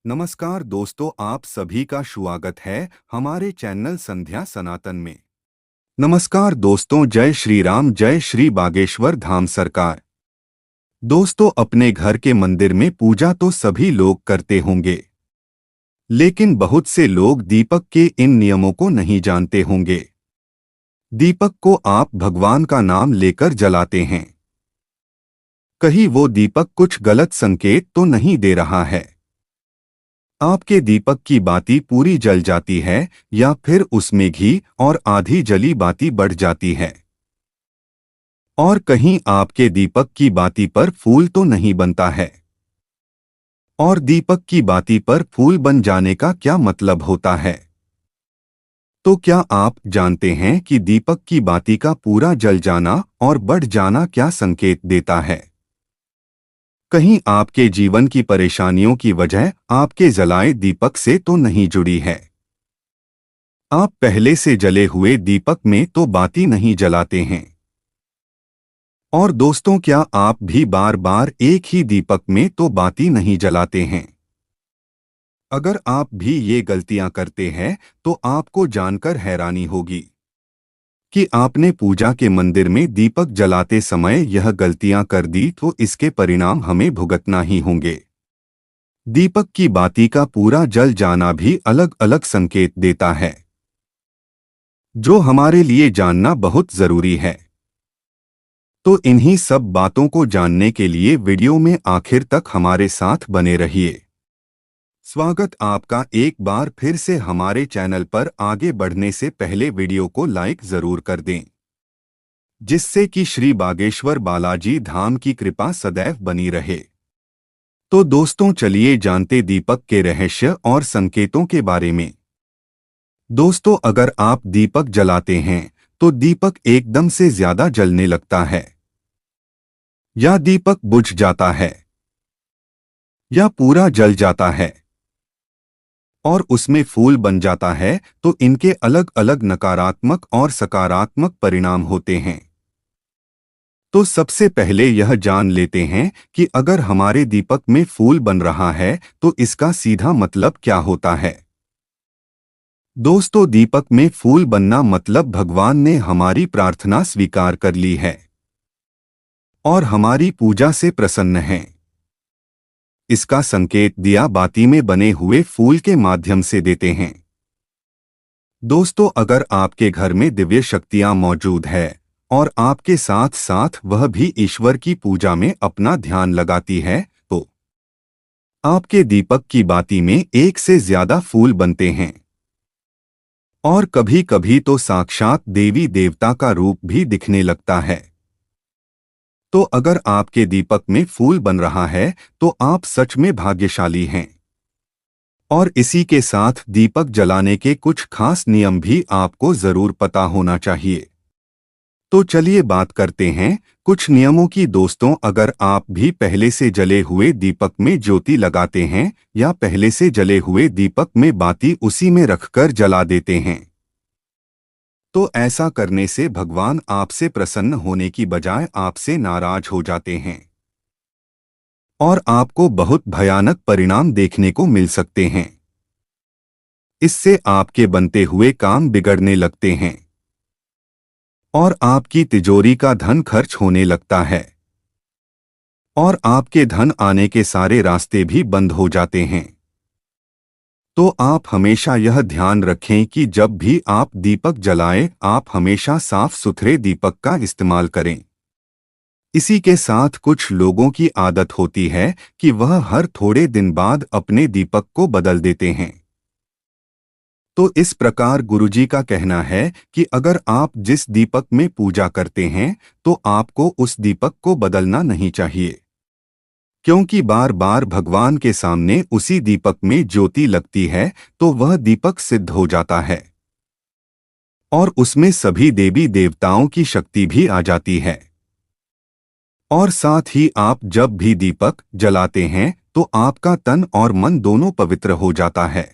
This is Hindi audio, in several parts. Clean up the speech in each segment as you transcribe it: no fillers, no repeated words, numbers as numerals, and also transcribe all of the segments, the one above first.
नमस्कार दोस्तों, आप सभी का स्वागत है हमारे चैनल संध्या सनातन में। नमस्कार दोस्तों, जय श्री राम, जय श्री बागेश्वर धाम सरकार। दोस्तों, अपने घर के मंदिर में पूजा तो सभी लोग करते होंगे, लेकिन बहुत से लोग दीपक के इन नियमों को नहीं जानते होंगे। दीपक को आप भगवान का नाम लेकर जलाते हैं। कहीं वो दीपक कुछ गलत संकेत तो नहीं दे रहा है? आपके दीपक की बाती पूरी जल जाती है या फिर उसमें घी और आधी जली बाती बढ़ जाती है? और कहीं आपके दीपक की बाती पर फूल तो नहीं बनता है? और दीपक की बाती पर फूल बन जाने का क्या मतलब होता है? तो क्या आप जानते हैं कि दीपक की बाती का पूरा जल जाना और बढ़ जाना क्या संकेत देता है? कहीं आपके जीवन की परेशानियों की वजह आपके जलाए दीपक से तो नहीं जुड़ी है? आप पहले से जले हुए दीपक में तो बाती नहीं जलाते हैं। और दोस्तों, क्या आप भी बार बार एक ही दीपक में तो बाती नहीं जलाते हैं? अगर आप भी ये गलतियां करते हैं तो आपको जानकर हैरानी होगी कि आपने पूजा के मंदिर में दीपक जलाते समय यह गलतियां कर दी, तो इसके परिणाम हमें भुगतना ही होंगे। दीपक की बाती का पूरा जल जाना भी अलग अलग संकेत देता है, जो हमारे लिए जानना बहुत जरूरी है। तो इन्हीं सब बातों को जानने के लिए वीडियो में आखिर तक हमारे साथ बने रहिए। स्वागत आपका एक बार फिर से हमारे चैनल पर। आगे बढ़ने से पहले वीडियो को लाइक जरूर कर दें, जिससे कि श्री बागेश्वर बालाजी धाम की कृपा सदैव बनी रहे। तो दोस्तों, चलिए जानते दीपक के रहस्य और संकेतों के बारे में। दोस्तों, अगर आप दीपक जलाते हैं तो दीपक एकदम से ज्यादा जलने लगता है, या दीपक बुझ जाता है, या पूरा जल जाता है और उसमें फूल बन जाता है, तो इनके अलग अलग नकारात्मक और सकारात्मक परिणाम होते हैं। तो सबसे पहले यह जान लेते हैं कि अगर हमारे दीपक में फूल बन रहा है तो इसका सीधा मतलब क्या होता है। दोस्तों, दीपक में फूल बनना मतलब भगवान ने हमारी प्रार्थना स्वीकार कर ली है और हमारी पूजा से प्रसन्न है। इसका संकेत दिया बाती में बने हुए फूल के माध्यम से देते हैं। दोस्तों, अगर आपके घर में दिव्य शक्तियां मौजूद है और आपके साथ साथ वह भी ईश्वर की पूजा में अपना ध्यान लगाती है, तो आपके दीपक की बाती में एक से ज्यादा फूल बनते हैं। और कभी कभी तो साक्षात देवी देवता का रूप भी दिखने लगता है। तो अगर आपके दीपक में फूल बन रहा है तो आप सच में भाग्यशाली हैं। और इसी के साथ दीपक जलाने के कुछ खास नियम भी आपको जरूर पता होना चाहिए। तो चलिए बात करते हैं कुछ नियमों की। दोस्तों, अगर आप भी पहले से जले हुए दीपक में ज्योति लगाते हैं या पहले से जले हुए दीपक में बाती उसी में रखकर जला देते हैं, तो ऐसा करने से भगवान आपसे प्रसन्न होने की बजाय आपसे नाराज हो जाते हैं और आपको बहुत भयानक परिणाम देखने को मिल सकते हैं। इससे आपके बनते हुए काम बिगड़ने लगते हैं और आपकी तिजोरी का धन खर्च होने लगता है और आपके धन आने के सारे रास्ते भी बंद हो जाते हैं। तो आप हमेशा यह ध्यान रखें कि जब भी आप दीपक जलाएं, आप हमेशा साफ सुथरे दीपक का इस्तेमाल करें। इसी के साथ कुछ लोगों की आदत होती है कि वह हर थोड़े दिन बाद अपने दीपक को बदल देते हैं। तो इस प्रकार गुरुजी का कहना है कि अगर आप जिस दीपक में पूजा करते हैं तो आपको उस दीपक को बदलना नहीं चाहिए, क्योंकि बार बार भगवान के सामने उसी दीपक में ज्योति लगती है तो वह दीपक सिद्ध हो जाता है और उसमें सभी देवी देवताओं की शक्ति भी आ जाती है। और साथ ही आप जब भी दीपक जलाते हैं तो आपका तन और मन दोनों पवित्र हो जाता है।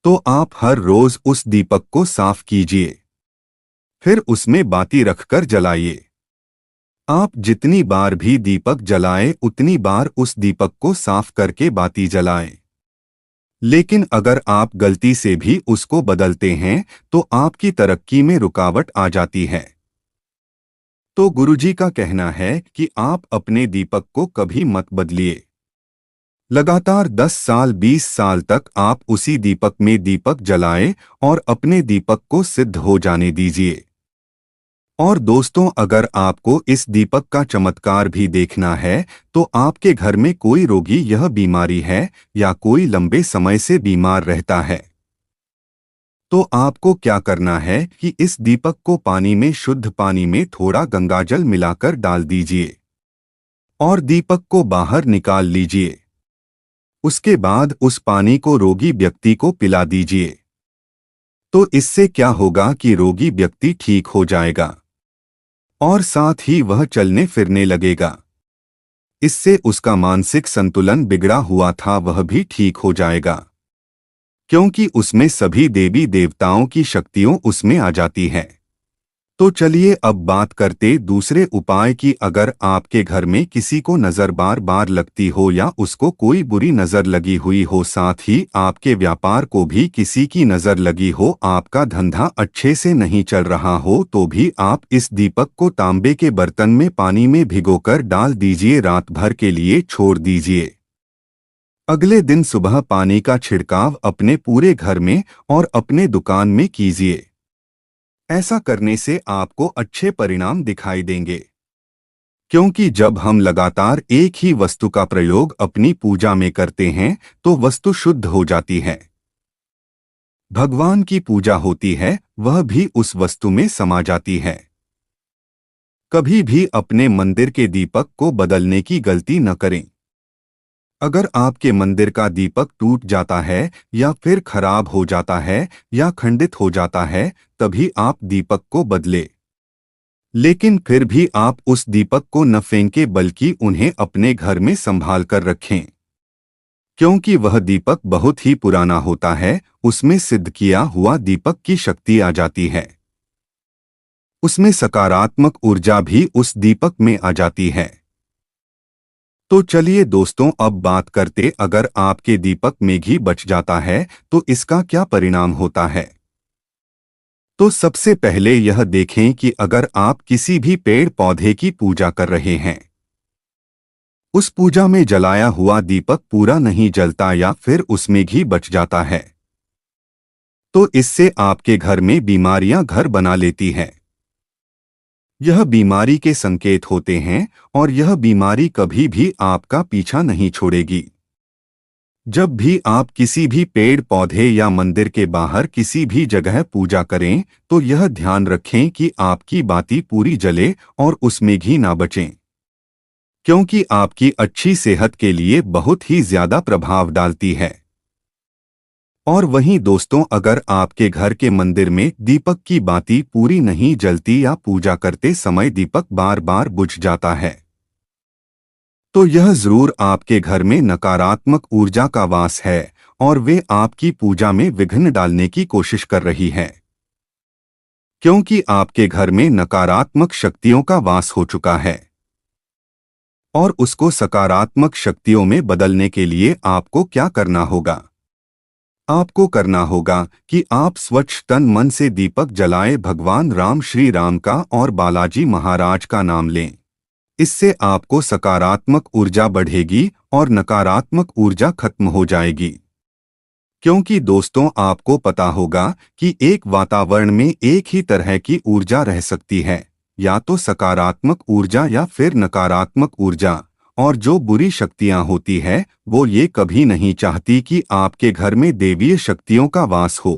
तो आप हर रोज उस दीपक को साफ कीजिए, फिर उसमें बाती रखकर जलाइए। आप जितनी बार भी दीपक जलाएं उतनी बार उस दीपक को साफ करके बाती जलाएं। लेकिन अगर आप गलती से भी उसको बदलते हैं तो आपकी तरक्की में रुकावट आ जाती है। तो गुरुजी का कहना है कि आप अपने दीपक को कभी मत बदलिए। लगातार 10 साल 20 साल तक आप उसी दीपक में दीपक जलाएं और अपने दीपक को सिद्ध हो जाने दीजिए। और दोस्तों, अगर आपको इस दीपक का चमत्कार भी देखना है तो आपके घर में कोई रोगी यह बीमारी है या कोई लंबे समय से बीमार रहता है, तो आपको क्या करना है कि इस दीपक को पानी में, शुद्ध पानी में थोड़ा गंगाजल मिलाकर डाल दीजिए और दीपक को बाहर निकाल लीजिए। उसके बाद उस पानी को रोगी व्यक्ति को पिला दीजिए। तो इससे क्या होगा कि रोगी व्यक्ति ठीक हो जाएगा और साथ ही वह चलने फिरने लगेगा। इससे उसका मानसिक संतुलन बिगड़ा हुआ था वह भी ठीक हो जाएगा, क्योंकि उसमें सभी देवी देवताओं की शक्तियों उसमें आ जाती है। तो चलिए अब बात करते दूसरे उपाय की। अगर आपके घर में किसी को नजर बार बार लगती हो या उसको कोई बुरी नजर लगी हुई हो, साथ ही आपके व्यापार को भी किसी की नजर लगी हो, आपका धंधा अच्छे से नहीं चल रहा हो, तो भी आप इस दीपक को तांबे के बर्तन में पानी में भिगोकर डाल दीजिए, रात भर के लिए छोड़ दीजिए। अगले दिन सुबह पानी का छिड़काव अपने पूरे घर में और अपने दुकान में कीजिए। ऐसा करने से आपको अच्छे परिणाम दिखाई देंगे, क्योंकि जब हम लगातार एक ही वस्तु का प्रयोग अपनी पूजा में करते हैं तो वस्तु शुद्ध हो जाती है। भगवान की पूजा होती है, वह भी उस वस्तु में समा जाती है। कभी भी अपने मंदिर के दीपक को बदलने की गलती न करें। अगर आपके मंदिर का दीपक टूट जाता है या फिर खराब हो जाता है या खंडित हो जाता है, तभी आप दीपक को बदले। लेकिन फिर भी आप उस दीपक को न फेंकें, बल्कि उन्हें अपने घर में संभाल कर रखें, क्योंकि वह दीपक बहुत ही पुराना होता है। उसमें सिद्ध किया हुआ दीपक की शक्ति आ जाती है, उसमें सकारात्मक ऊर्जा भी उस दीपक में आ जाती है। तो चलिए दोस्तों, अब बात करते अगर आपके दीपक में घी बच जाता है तो इसका क्या परिणाम होता है। तो सबसे पहले यह देखें कि अगर आप किसी भी पेड़ पौधे की पूजा कर रहे हैं, उस पूजा में जलाया हुआ दीपक पूरा नहीं जलता या फिर उसमें घी बच जाता है, तो इससे आपके घर में बीमारियां घर बना लेती हैं। यह बीमारी के संकेत होते हैं और यह बीमारी कभी भी आपका पीछा नहीं छोड़ेगी। जब भी आप किसी भी पेड़ पौधे या मंदिर के बाहर किसी भी जगह पूजा करें तो यह ध्यान रखें कि आपकी बाती पूरी जले और उसमें घी ना बचे, क्योंकि आपकी अच्छी सेहत के लिए बहुत ही ज्यादा प्रभाव डालती है। और वहीं दोस्तों, अगर आपके घर के मंदिर में दीपक की बाती पूरी नहीं जलती या पूजा करते समय दीपक बार बार बुझ जाता है, तो यह जरूर आपके घर में नकारात्मक ऊर्जा का वास है और वे आपकी पूजा में विघ्न डालने की कोशिश कर रही है, क्योंकि आपके घर में नकारात्मक शक्तियों का वास हो चुका है। और उसको सकारात्मक शक्तियों में बदलने के लिए आपको क्या करना होगा? आपको करना होगा कि आप स्वच्छ तन मन से दीपक जलाएं, भगवान राम, श्री राम का और बालाजी महाराज का नाम लें। इससे आपको सकारात्मक ऊर्जा बढ़ेगी और नकारात्मक ऊर्जा खत्म हो जाएगी। क्योंकि दोस्तों, आपको पता होगा कि एक वातावरण में एक ही तरह की ऊर्जा रह सकती है, या तो सकारात्मक ऊर्जा या फिर नकारात्मक ऊर्जा। और जो बुरी शक्तियां होती है वो ये कभी नहीं चाहती कि आपके घर में देवीय शक्तियों का वास हो,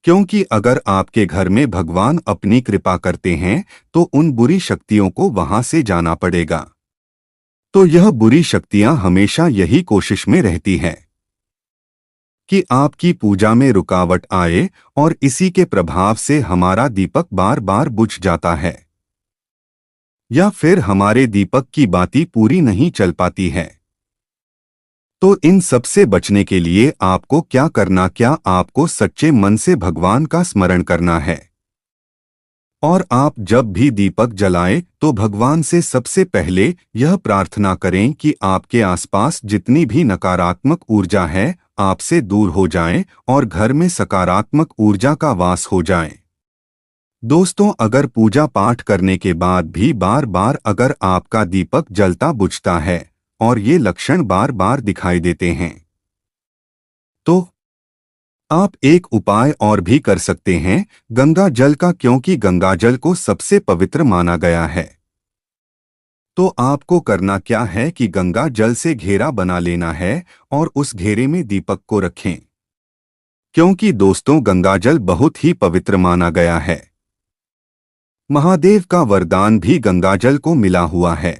क्योंकि अगर आपके घर में भगवान अपनी कृपा करते हैं तो उन बुरी शक्तियों को वहां से जाना पड़ेगा। तो यह बुरी शक्तियां हमेशा यही कोशिश में रहती हैं कि आपकी पूजा में रुकावट आए और इसी के प्रभाव से हमारा दीपक बार बार बुझ जाता है या फिर हमारे दीपक की बाती पूरी नहीं चल पाती है। तो इन सब से बचने के लिए आपको क्या करना, क्या आपको सच्चे मन से भगवान का स्मरण करना है। और आप जब भी दीपक जलाएं तो भगवान से सबसे पहले यह प्रार्थना करें कि आपके आसपास जितनी भी नकारात्मक ऊर्जा है आपसे दूर हो जाएं और घर में सकारात्मक ऊर्जा का वास हो जाए। दोस्तों, अगर पूजा पाठ करने के बाद भी बार बार अगर आपका दीपक जलता बुझता है और ये लक्षण बार बार दिखाई देते हैं तो आप एक उपाय और भी कर सकते हैं गंगा जल का, क्योंकि गंगा जल को सबसे पवित्र माना गया है। तो आपको करना क्या है कि गंगा जल से घेरा बना लेना है और उस घेरे में दीपक को रखें, क्योंकि दोस्तों गंगा जल बहुत ही पवित्र माना गया है। महादेव का वरदान भी गंगा जल को मिला हुआ है।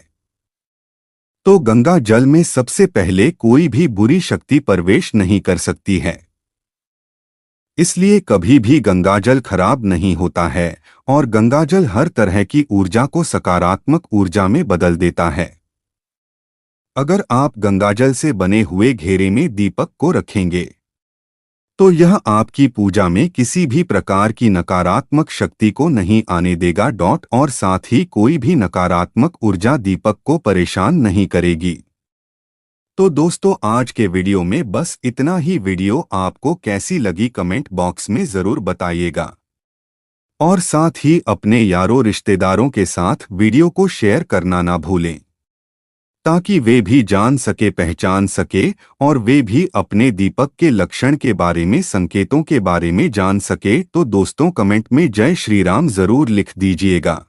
तो गंगा जल में सबसे पहले कोई भी बुरी शक्ति प्रवेश नहीं कर सकती है, इसलिए कभी भी गंगाजल खराब नहीं होता है और गंगाजल हर तरह की ऊर्जा को सकारात्मक ऊर्जा में बदल देता है। अगर आप गंगाजल से बने हुए घेरे में दीपक को रखेंगे तो यह आपकी पूजा में किसी भी प्रकार की नकारात्मक शक्ति को नहीं आने देगा और साथ ही कोई भी नकारात्मक ऊर्जा दीपक को परेशान नहीं करेगी। तो दोस्तों, आज के वीडियो में बस इतना ही। वीडियो आपको कैसी लगी कमेंट बॉक्स में ज़रूर बताइएगा और साथ ही अपने यारों रिश्तेदारों के साथ वीडियो को शेयर करना ना भूलें, ताकि वे भी जान सके, पहचान सके और वे भी अपने दीपक के लक्षण के बारे में, संकेतों के बारे में जान सके। तो दोस्तों, कमेंट में जय श्री राम ज़रूर लिख दीजिएगा।